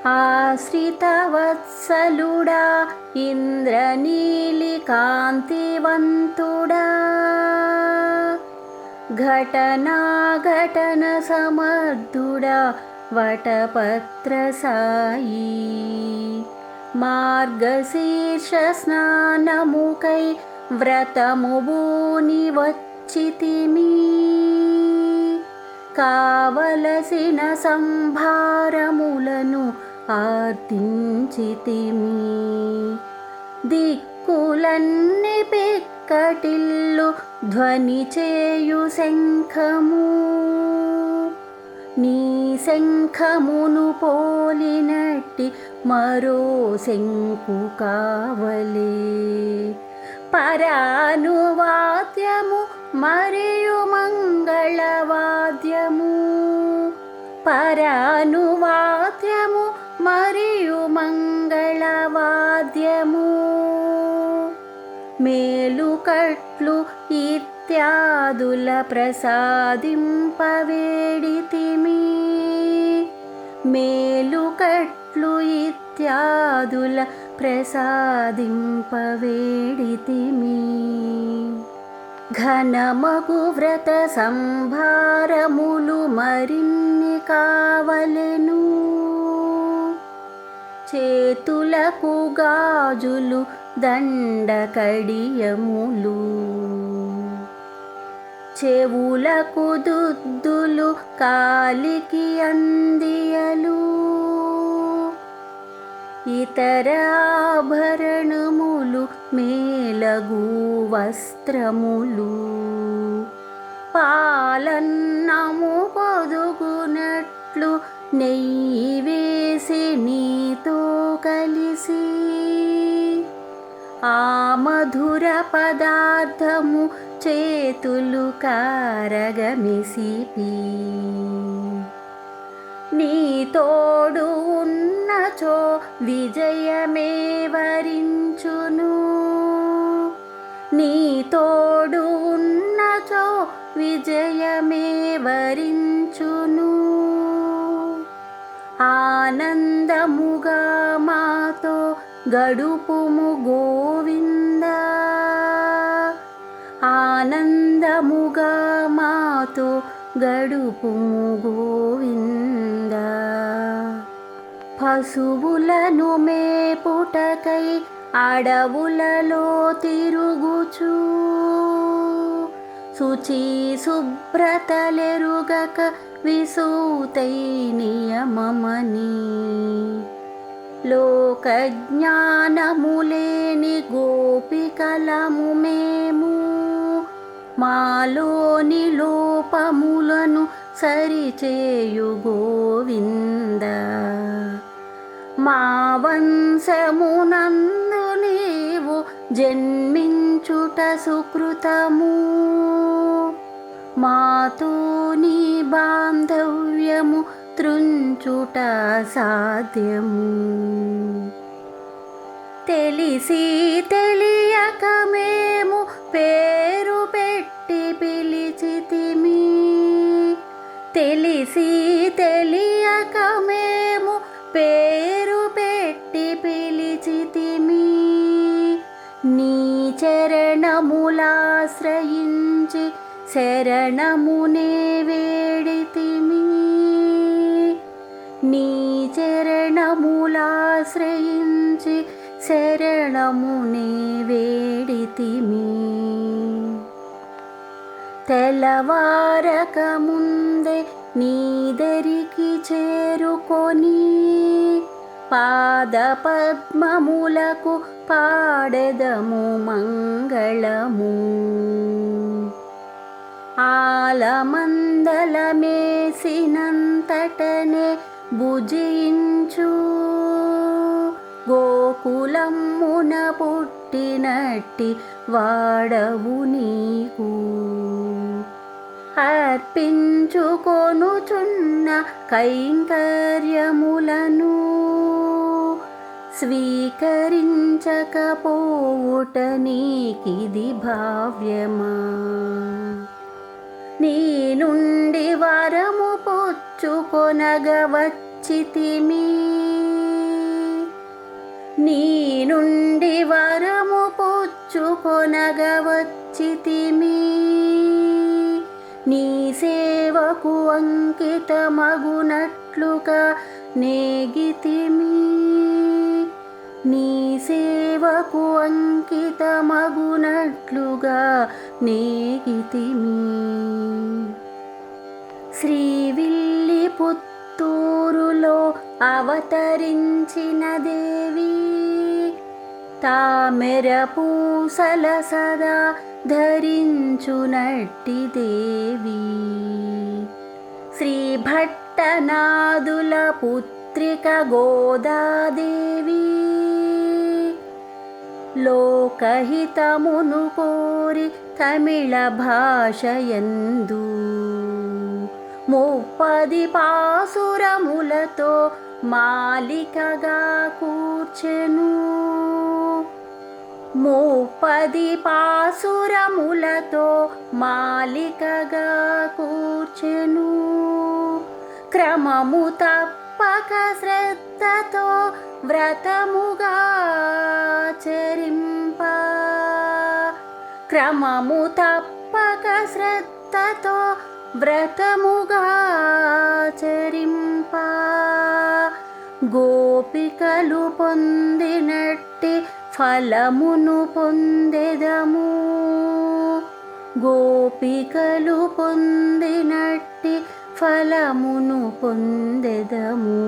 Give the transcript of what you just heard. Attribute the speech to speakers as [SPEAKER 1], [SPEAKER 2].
[SPEAKER 1] ఆశ్రితవత్సలుడా ఇంద్రనీలికాంతివంతుడా ఘటనా సమర్థుడా వటపత్రసాయి మార్గశీర్ష స్నానముకై వ్రతము బూని వచ్చితిమి కావలసిన సంభారములను ఆర్తించితిమి దిక్కులన్నీ పిక్కటిల్లు ధ్వని చేయు శంఖము నీ శంఖమును పోలినట్టి మరో శంకు కావలే పరానువాద్యము మరియు మంగళవాద్యము పరానువాద్యము మరియు మంగళవాద్యము మేలుకట్లు ఇత్యాదుల ప్రసాదింపవేడితిమి మేలుకట్లు ఇత్యాదుల ప్రసాదింపవేడితిమి ఘనమగు వ్రత సంభారములు మరిన్ని కావలెను చేతులకు గాజులు దండకడియములు చెవులకు దుద్దులు కాలికి అందియలు ఇతర ఆభరణములు మేలగు వస్త్రములు పాలన్నము పొదుగునట్లు నెయ్యి వేసి నీతో కలిసి ఆ మధుర పదార్థము చేతులు కారగమిసిపి నీ తోడు ఉన్నచో విజయమే వరించును నీ తోడు ఉన్నచో విజయమే వరించును ఆనందముగా మాతో గడుపుము గోవిందా ఆనందముగా మాతో గడుపుము గోవిందా పశువులను మేపుటకై అడవులలో తిరుగుచు శుచి శుభ్రతలెరుగక విసూతై నియమమని లోకజ్ఞానములేని గోపికలము మేము మాలోని లోపములను సరిచేయు గోవింద మా వంశమునందు నీవు జన్మించుట సుకృతము మాతో నీ బాంధవ్యము త్రుంచుట సాధ్యము తెలిసి తెలియక మేము పేరు పెట్టి పిలిచితిమి తెలిసి తెలియక మేము పేరు పెట్టి పిలిచితిమి నీ చరణములాశ్రయించి శరణమునే వేడితిమి నీ చరణములాశ్రయించి శరణమునే వేడితిమి తెల్లవారక ముందే నీదరికి చేరుకొని పాదపద్మములకు పాడెదము మంగళము ఆలమందలమేసినంతటనే భుజించు గోకులమ్మున పుట్టినట్టి వాడవు నీకు అర్పించుకొనుచున్న కైంకర్యములను స్వీకరించకపోవుట నీకిది భావ్యమా నీ నుండి వరము పుచ్చుకొనగ వచ్చితిమి నీ నుండి వరము పుచ్చుకొనగా వచ్చితిమి, నీ సేవకు అంకితమగునట్లుగా నేగితిమి, నీ సేవకు అంకితమగునట్లుగా నేగితిమి. శ్రీవిల్లిపుత్తూరులో అవతరించిన దేవి, తామెర పూసల సదా ధరించునట్టి దేవి, శ్రీ భట్టనాదుల పుత్రిక గోదాదేవి, లోకహితమును కోరి తమిళ భాషయందు 30 పాసురములతో మాలికగా కూర్చెను, 30 పాసురములతో మాలికగా కూర్చెను. క్రమము తప్పక శ్రద్ధతో వ్రతముగా చరింప, క్రమము తప్పక శ్రద్ధతో వ్రతముగా చరింప, గోపికలు పొందినట్టి ఫలమును పొందెదము, గోపికలు పొందినట్టి ఫలమును పొందెదము.